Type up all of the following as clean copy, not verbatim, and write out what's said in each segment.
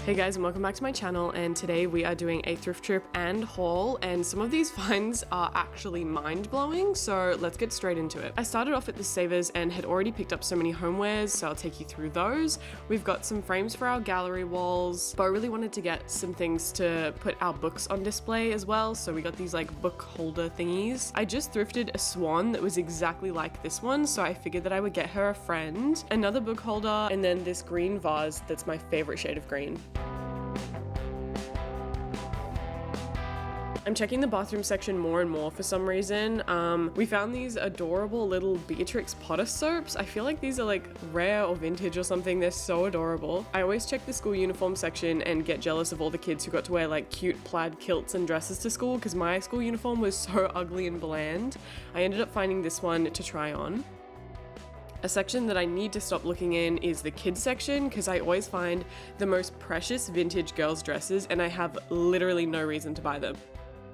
Hey guys, and welcome back to my channel, and today we are doing a thrift trip and haul, and some of these finds are actually mind-blowing, so let's get straight into it. I started off at the Savers and had already picked up so many homewares, so I'll take you through those. We've got some frames for our gallery walls, but I really wanted to get some things to put our books on display as well, so we got these like book holder thingies. I just thrifted a swan that was exactly like this one, so I figured that I would get her a friend, another book holder, and then this green vase that's my favorite shade of green. I'm checking the bathroom section more and more for some reason. We found these adorable little Beatrix Potter soaps. I feel like these are like rare or vintage or something. They're so adorable. I always check the school uniform section and get jealous of all the kids who got to wear like cute plaid kilts and dresses to school because my school uniform was so ugly and bland. I ended up finding this one to try on. A section that I need to stop looking in is the kids section because I always find the most precious vintage girls' dresses and I have literally no reason to buy them.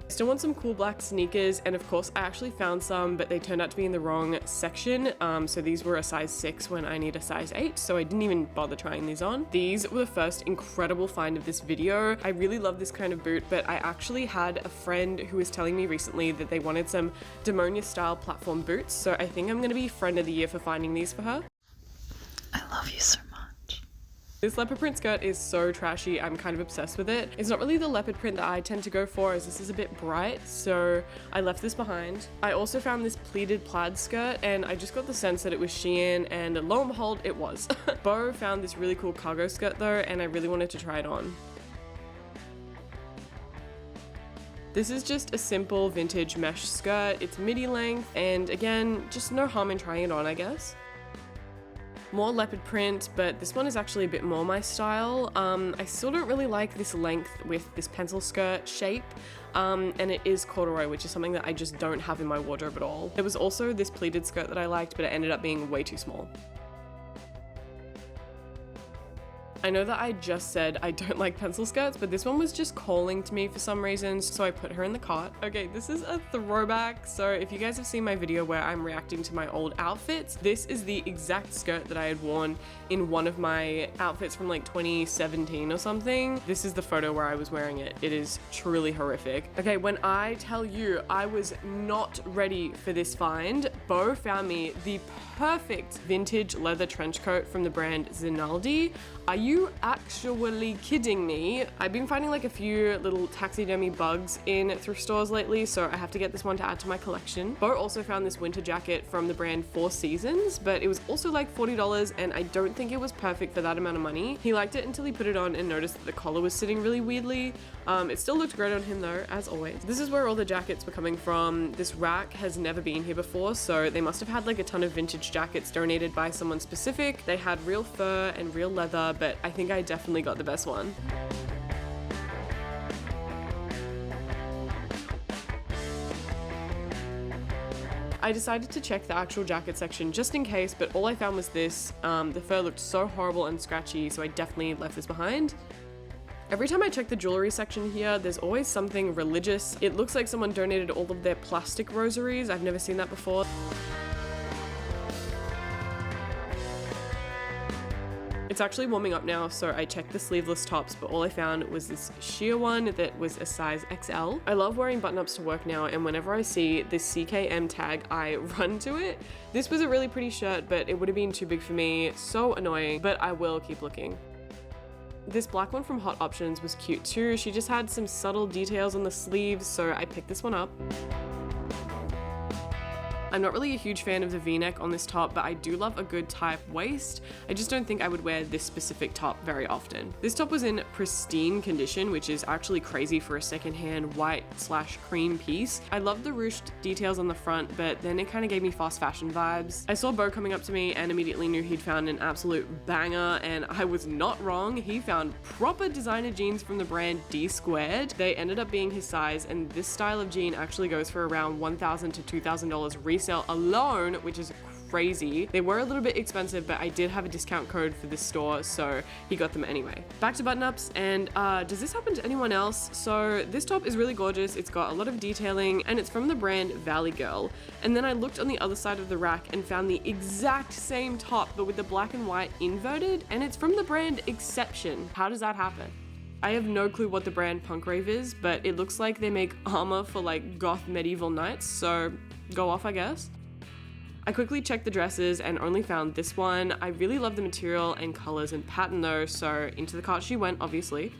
I still want some cool black sneakers, and of course I actually found some, but they turned out to be in the wrong section. So these were a size 6 when I need a size 8, so I didn't even bother trying these on. These were the first incredible find of this video. I really love this kind of boot, but I actually had a friend who was telling me recently that they wanted some Demonias style platform boots, so I think I'm gonna be friend of the year for finding these for her. I love you so much. This leopard print skirt is so trashy, I'm kind of obsessed with it. It's not really the leopard print that I tend to go for as this is a bit bright, so I left this behind. I also found this pleated plaid skirt and I just got the sense that it was Shein, and lo and behold, it was. Bo found this really cool cargo skirt though, and I really wanted to try it on. This is just a simple vintage mesh skirt. It's midi length, and again, just no harm in trying it on, I guess. More leopard print, but this one is actually a bit more my style. I still don't really like this length with this pencil skirt shape, and it is corduroy, which is something that I just don't have in my wardrobe at all. There was also this pleated skirt that I liked, but it ended up being way too small. I know that I just said I don't like pencil skirts, but this one was just calling to me for some reason, so I put her in the cart. Okay, this is a throwback, so if you guys have seen my video where I'm reacting to my old outfits, this is the exact skirt that I had worn in one of my outfits from like 2017 or something. This is the photo where I was wearing it. It is truly horrific. Okay, when I tell you I was not ready for this find, Bo found me the perfect vintage leather trench coat from the brand Zinaldi. Are you actually kidding me? I've been finding like a few little taxidermy bugs in thrift stores lately, so I have to get this one to add to my collection. Bo also found this winter jacket from the brand Four Seasons, but it was also like $40 and I don't think it was perfect for that amount of money. He liked it until he put it on and noticed that the collar was sitting really weirdly. It still looked great on him though, as always. This is where all the jackets were coming from. This rack has never been here before, so they must have had like a ton of vintage jackets donated by someone specific. They had real fur and real leather, but I think I definitely got the best one. I decided to check the actual jacket section just in case, but all I found was this. The fur looked so horrible and scratchy, so I definitely left this behind. Every time I check the jewelry section here, there's always something religious. It looks like someone donated all of their plastic rosaries. I've never seen that before. It's actually warming up now, so I checked the sleeveless tops, but all I found was this sheer one that was a size XL. I love wearing button-ups to work now, and whenever I see this CKM tag, I run to it. This was a really pretty shirt, but it would have been too big for me. So annoying, but I will keep looking. This black one from Hot Options was cute too. She just had some subtle details on the sleeves, so I picked this one up. I'm not really a huge fan of the V-neck on this top, but I do love a good type waist. I just don't think I would wear this specific top very often. This top was in pristine condition, which is actually crazy for a secondhand white/cream piece. I love the ruched details on the front, but then it kind of gave me fast fashion vibes. I saw Bo coming up to me and immediately knew he'd found an absolute banger, and I was not wrong. He found proper designer jeans from the brand D Squared. They ended up being his size, and this style of jean actually goes for around $1,000 to $2,000 resale alone, which is crazy. They were a little bit expensive, but I did have a discount code for this store, so he got them anyway. Back to button-ups, and does this happen to anyone else? So this top is really gorgeous. It's got a lot of detailing, and it's from the brand Valley Girl. And then I looked on the other side of the rack and found the exact same top, but with the black and white inverted, and it's from the brand Exception. How does that happen? I have no clue what the brand Punk Rave is, but it looks like they make armor for like goth medieval knights, so go off, I guess. I quickly checked the dresses and only found this one. I really love the material and colors and pattern though, so into the cart she went, obviously.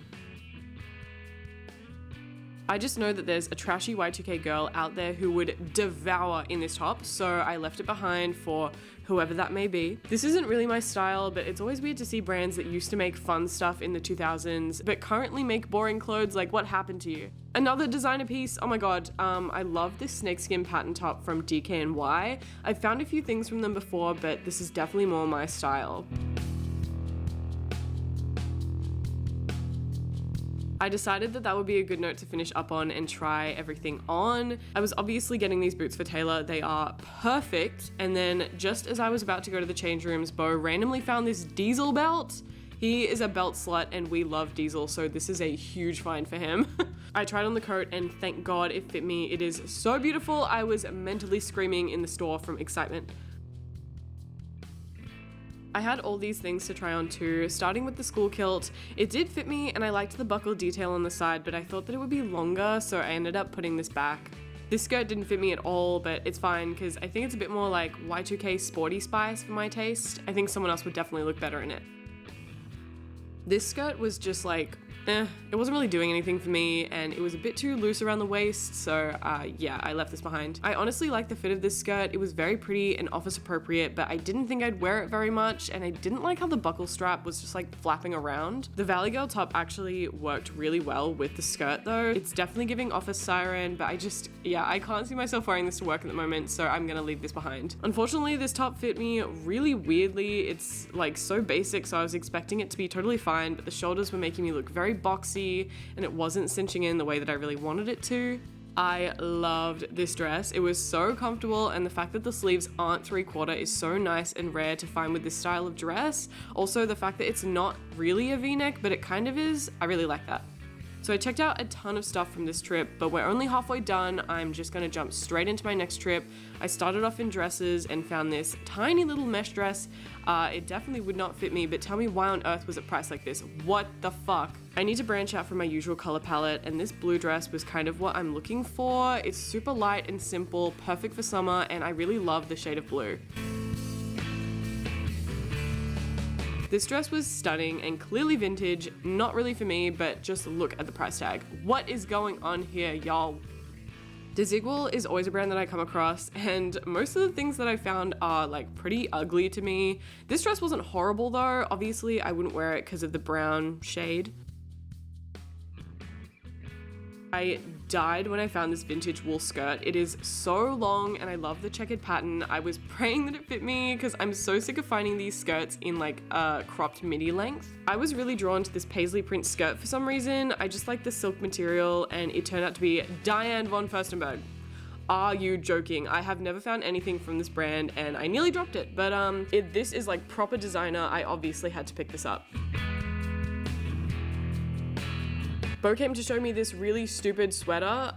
I just know that there's a trashy Y2K girl out there who would devour in this top, so I left it behind for whoever that may be. This isn't really my style, but it's always weird to see brands that used to make fun stuff in the 2000s, but currently make boring clothes. Like, what happened to you? Another designer piece, oh my god, I love this snakeskin pattern top from DKNY. I've found a few things from them before, but this is definitely more my style. I decided that that would be a good note to finish up on and try everything on. I was obviously getting these boots for Taylor. They are perfect. And then just as I was about to go to the change rooms, Bo randomly found this Diesel belt. He is a belt slut and we love Diesel, so this is a huge find for him. I tried on the coat and thank God it fit me. It is so beautiful. I was mentally screaming in the store from excitement. I had all these things to try on too, starting with the school kilt. It did fit me and I liked the buckle detail on the side, but I thought that it would be longer, so I ended up putting this back. This skirt didn't fit me at all, but it's fine because I think it's a bit more like Y2K sporty spice for my taste. I think someone else would definitely look better in it. This skirt was just like, it wasn't really doing anything for me and it was a bit too loose around the waist, so yeah, I left this behind. I honestly like the fit of this skirt. It was very pretty and office appropriate, but I didn't think I'd wear it very much and I didn't like how the buckle strap was just like flapping around. The Valley Girl top actually worked really well with the skirt though. It's definitely giving office siren, but I can't see myself wearing this to work at the moment, so I'm gonna leave this behind. Unfortunately, this top fit me really weirdly. It's like so basic, so I was expecting it to be totally fine, but the shoulders were making me look very boxy and it wasn't cinching in the way that I really wanted it to. I loved this dress. It was so comfortable and the fact that the sleeves aren't 3/4 is so nice and rare to find with this style of dress. Also, the fact that it's not really a V-neck, but it kind of is, I really like that. So I checked out a ton of stuff from this trip, but we're only halfway done. I'm just gonna jump straight into my next trip. I started off in dresses and found this tiny little mesh dress. It definitely would not fit me, but tell me why on earth was it priced like this? What the fuck? I need to branch out from my usual color palette, and this blue dress was kind of what I'm looking for. It's super light and simple, perfect for summer, and I really love the shade of blue. This dress was stunning and clearly vintage, not really for me, but just look at the price tag. What is going on here, y'all? Desigual is always a brand that I come across, and most of the things that I found are like pretty ugly to me. This dress wasn't horrible though. Obviously, I wouldn't wear it because of the brown shade. I died when I found this vintage wool skirt. It is so long and I love the checkered pattern. I was praying that it fit me because I'm so sick of finding these skirts in like a cropped midi length. I was really drawn to this paisley print skirt for some reason. I just like the silk material and it turned out to be Diane von Furstenberg. Are you joking? I have never found anything from this brand and I nearly dropped it, but this is like proper designer. I obviously had to pick this up. Bo came to show me this really stupid sweater.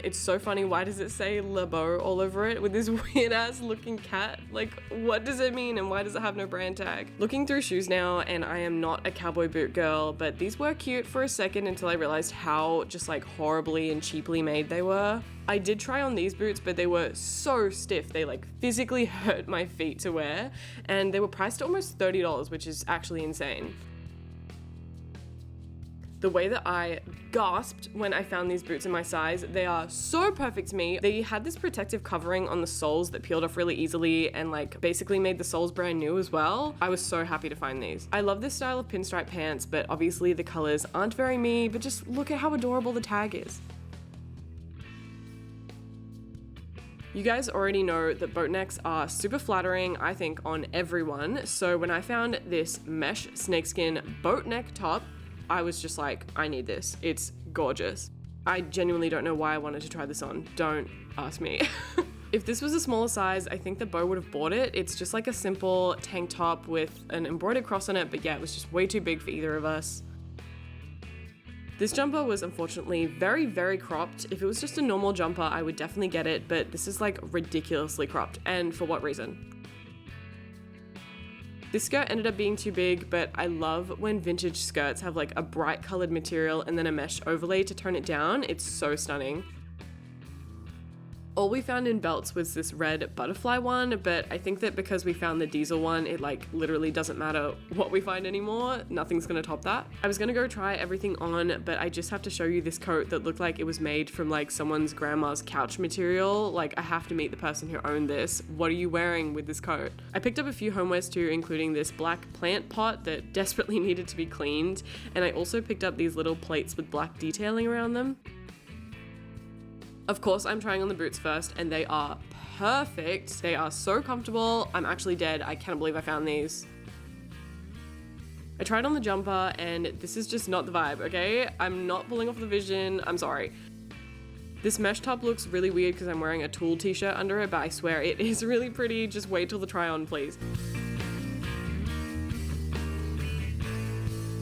It's so funny. Why does it say Le Beau all over it with this weird ass looking cat? Like, what does it mean and why does it have no brand tag? Looking through shoes now, and I am not a cowboy boot girl, but these were cute for a second until I realized how just like horribly and cheaply made they were. I did try on these boots, but they were so stiff. They like physically hurt my feet to wear, and they were priced at almost $30, which is actually insane. The way that I gasped when I found these boots in my size, they are so perfect to me. They had this protective covering on the soles that peeled off really easily and like basically made the soles brand new as well. I was so happy to find these. I love this style of pinstripe pants, but obviously the colors aren't very me, but just look at how adorable the tag is. You guys already know that boat necks are super flattering, I think, on everyone. So when I found this mesh snakeskin boat neck top, I was just like, I need this. It's gorgeous. I genuinely don't know why I wanted to try this on. Don't ask me. If this was a smaller size, I think that Bo would have bought it. It's just like a simple tank top with an embroidered cross on it, but yeah, it was just way too big for either of us. This jumper was unfortunately very, very cropped. If it was just a normal jumper, I would definitely get it, but this is like ridiculously cropped. And for what reason? This skirt ended up being too big, but I love when vintage skirts have like a bright colored material and then a mesh overlay to tone it down. It's so stunning. All we found in belts was this red butterfly one, but I think that because we found the diesel one, it like literally doesn't matter what we find anymore. Nothing's gonna top that. I was gonna go try everything on, but I just have to show you this coat that looked like it was made from like someone's grandma's couch material. Like, I have to meet the person who owned this. What are you wearing with this coat? I picked up a few homewares too, including this black plant pot that desperately needed to be cleaned. And I also picked up these little plates with black detailing around them. Of course, I'm trying on the boots first, and they are perfect. They are so comfortable. I'm actually dead. I cannot believe I found these. I tried on the jumper, and this is just not the vibe, okay? I'm not pulling off the vision. I'm sorry. This mesh top looks really weird because I'm wearing a tulle t-shirt under it, but I swear it is really pretty. Just wait till the try on, please.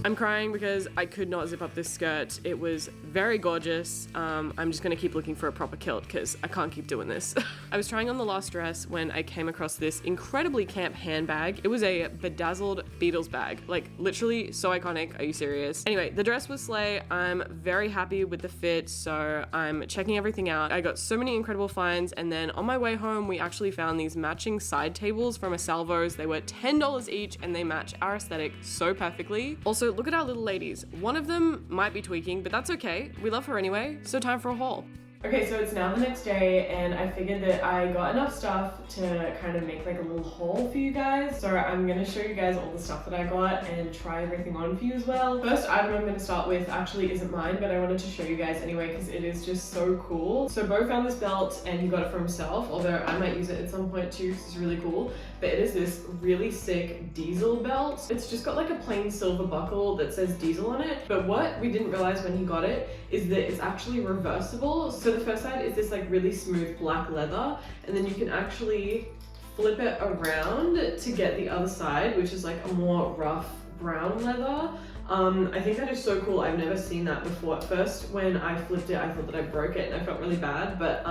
I'm crying because I could not zip up this skirt. It was very gorgeous. I'm just gonna keep looking for a proper kilt because I can't keep doing this. I was trying on the last dress when I came across this incredibly camp handbag. It was a bedazzled Beatles bag. Like, literally so iconic. Are you serious? Anyway, the dress was slay. I'm very happy with the fit, so I'm checking everything out. I got so many incredible finds, and then on my way home, we actually found these matching side tables from a Salvo's. They were $10 each, and they match our aesthetic so perfectly. Also, look at our little ladies. One of them might be tweaking, but that's okay. We love her anyway, so time for a haul. Okay, so it's now the next day, and I figured that I got enough stuff to kind of make like a little haul for you guys. So I'm gonna show you guys all the stuff that I got and try everything on for you as well. First item I'm gonna start with actually isn't mine, but I wanted to show you guys anyway because it is just so cool. So Bo found this belt and he got it for himself, although I might use it at some point too because it's really cool. But it is this really sick diesel belt. It's just got like a plain silver buckle that says diesel on it. But what we didn't realize when he got it is that it's actually reversible. So the first side is this like really smooth black leather, and then you can actually flip it around to get the other side, which is like a more rough brown leather. I think that is so cool. I've never seen that before. At first, when I flipped it, I thought that I broke it and I felt really bad, but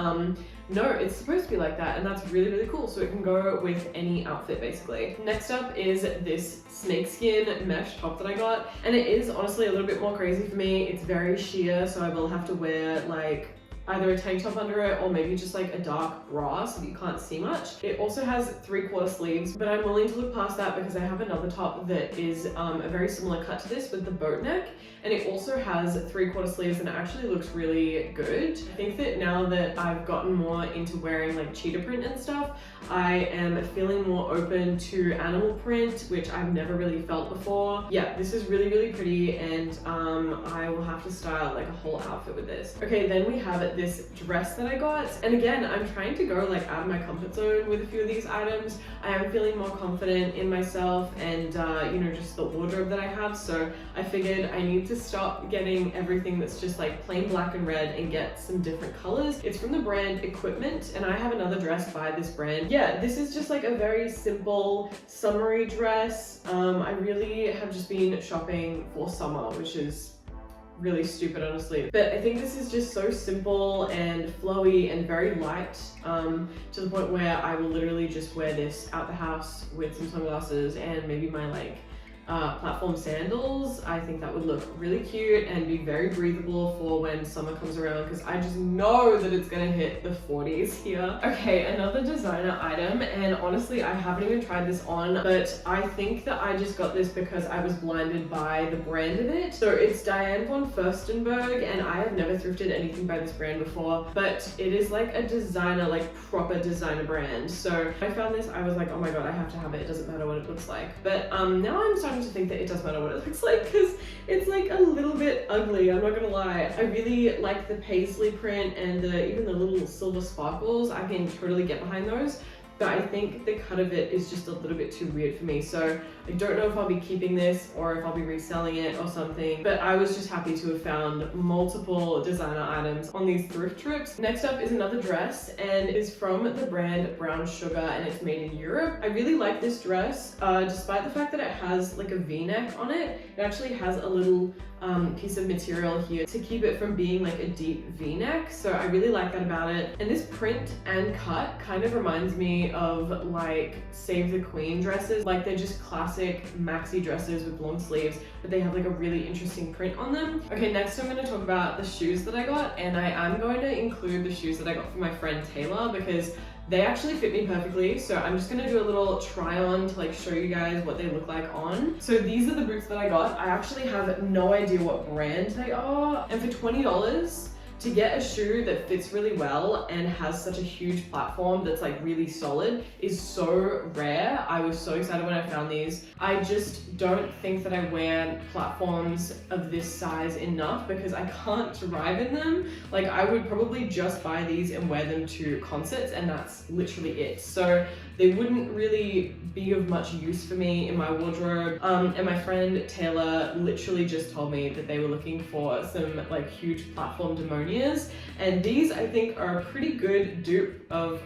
no, it's supposed to be like that, and that's really, really cool. So it can go with any outfit, basically. Next up is this snakeskin mesh top that I got, and it is honestly a little bit more crazy for me. It's very sheer, so I will have to wear like either a tank top under it or maybe just like a dark bra so that you can't see much. It also has 3/4 sleeves, but I'm willing to look past that because I have another top that is a very similar cut to this with the boat neck, and it also has 3/4 sleeves and it actually looks really good. I think that now that I've gotten more into wearing like cheetah print and stuff, I am feeling more open to animal print, which I've never really felt before. Yeah, this is really, really pretty, and I will have to style like a whole outfit with this. Okay, then we have this dress that I got, and again, I'm trying to go like out of my comfort zone with a few of these items. I am feeling more confident in myself and you know, just the wardrobe that I have, so I figured I need to stop getting everything that's just like plain black and red and get some different colors. It's from the brand Equipment, and I have another dress by this brand. Yeah, this is just like a very simple summery dress. I really have just been shopping for summer, which is really stupid, honestly. But I think this is just so simple and flowy and very light, to the point where I will literally just wear this out the house with some sunglasses and maybe my like platform sandals. I think that would look really cute and be very breathable for when summer comes around, because I just know that it's gonna hit the 40s here. Okay, another designer item, and honestly I haven't even tried this on, but I think that I just got this because I was blinded by the brand of it. So it's Diane von Furstenberg, and I have never thrifted anything by this brand before, but it is like a designer, like proper designer brand. So I found this, I was like, oh my god, I have to have it. It doesn't matter what it looks like. But now I'm starting to think that it does matter what it looks like, because it's like a little bit ugly, I'm not gonna lie. I really like the paisley print and even the little silver sparkles. I can totally get behind those, but I think the cut of it is just a little bit too weird for me. So I don't know if I'll be keeping this or if I'll be reselling it or something, but I was just happy to have found multiple designer items on these thrift trips. Next up is another dress, and it is from the brand Brown Sugar, and it's made in Europe. I really like this dress, despite the fact that it has like a V-neck on it. It actually has a little piece of material here to keep it from being like a deep V-neck. So I really like that about it. And this print and cut kind of reminds me of like Save the Queen dresses. Like they're just classic maxi dresses with long sleeves, but they have like a really interesting print on them. Okay, next I'm going to talk about the shoes that I got, and I am going to include the shoes that I got from my friend Taylor because they actually fit me perfectly. So I'm just gonna do a little try on to like show you guys what they look like on. So these are the boots that I got. I actually have no idea what brand they are. And for $20, to get a shoe that fits really well and has such a huge platform that's like really solid is so rare. I was so excited when I found these. I just don't think that I wear platforms of this size enough because I can't drive in them. Like I would probably just buy these and wear them to concerts, and that's literally it. So they wouldn't really be of much use for me in my wardrobe. And my friend Taylor literally just told me that they were looking for some like huge platform Demonias, and these I think are a pretty good dupe of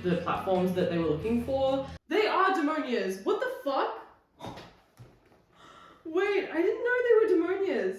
the platforms that they were looking for. They are Demonias. What the fuck? Wait, I didn't know they were Demonias.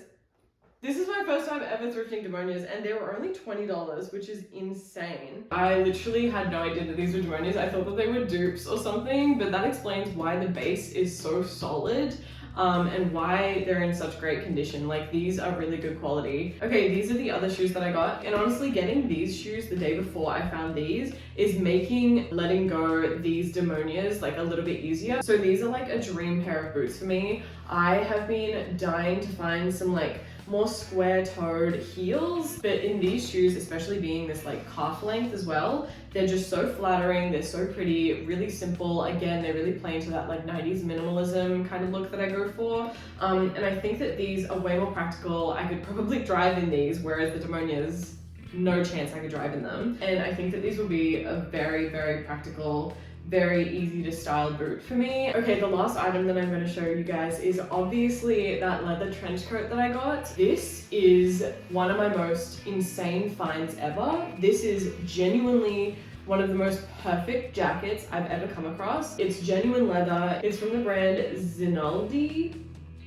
This is my first time ever thrifting Demonias, and they were only $20, which is insane. I literally had no idea that these were Demonias. I thought that they were dupes or something, but that explains why the base is so solid and why they're in such great condition. Like these are really good quality. Okay, these are the other shoes that I got, and honestly getting these shoes the day before I found these is making letting go these Demonias like a little bit easier. So these are like a dream pair of boots for me. I have been dying to find some like more square-toed heels, but in these shoes, especially being this like calf length as well, they're just so flattering, they're so pretty, really simple. Again, they really play into that like 90s minimalism kind of look that I go for. And I think that these are way more practical. I could probably drive in these, whereas the Demonias, no chance I could drive in them. And I think that these will be a very, very practical, very easy to style boot for me. Okay, the last item that I'm going to show you guys is obviously that leather trench coat that I got. This is one of my most insane finds ever. This is genuinely one of the most perfect jackets I've ever come across. It's genuine leather. It's from the brand Zinaldi.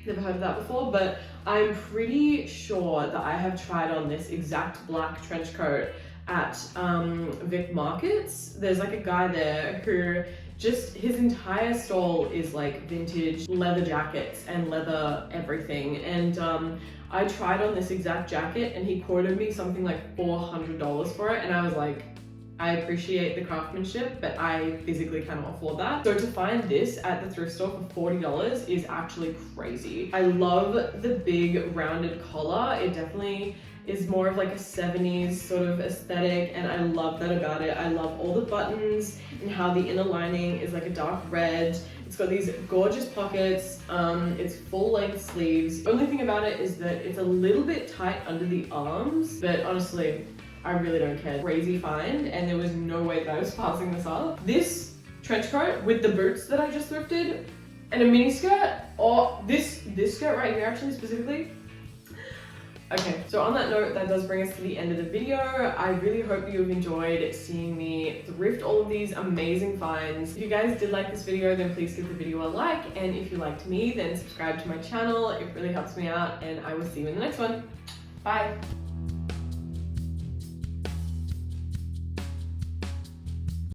Never heard of that before, but I'm pretty sure that I have tried on this exact black trench coat at Vic Markets. There's like a guy there who just, his entire stall is like vintage leather jackets and leather everything. And I tried on this exact jacket and he quoted me something like $400 for it. And I was like, I appreciate the craftsmanship, but I physically cannot afford that. So to find this at the thrift store for $40 is actually crazy. I love the big rounded collar. It definitely is more of like a 70s sort of aesthetic, and I love that about it. I love all the buttons and how the inner lining is like a dark red. It's got these gorgeous pockets. It's full length sleeves. The only thing about it is that it's a little bit tight under the arms, but honestly, I really don't care. Crazy find, and there was no way that I was passing this up. This trench coat with the boots that I just thrifted and a mini skirt, or this skirt right here actually specifically. Okay, so on that note, that does bring us to the end of the video. I really hope you've enjoyed seeing me thrift all of these amazing finds. If you guys did like this video, then please give the video a like, and if you liked me, then subscribe to my channel. It really helps me out, and I will see you in the next one. Bye.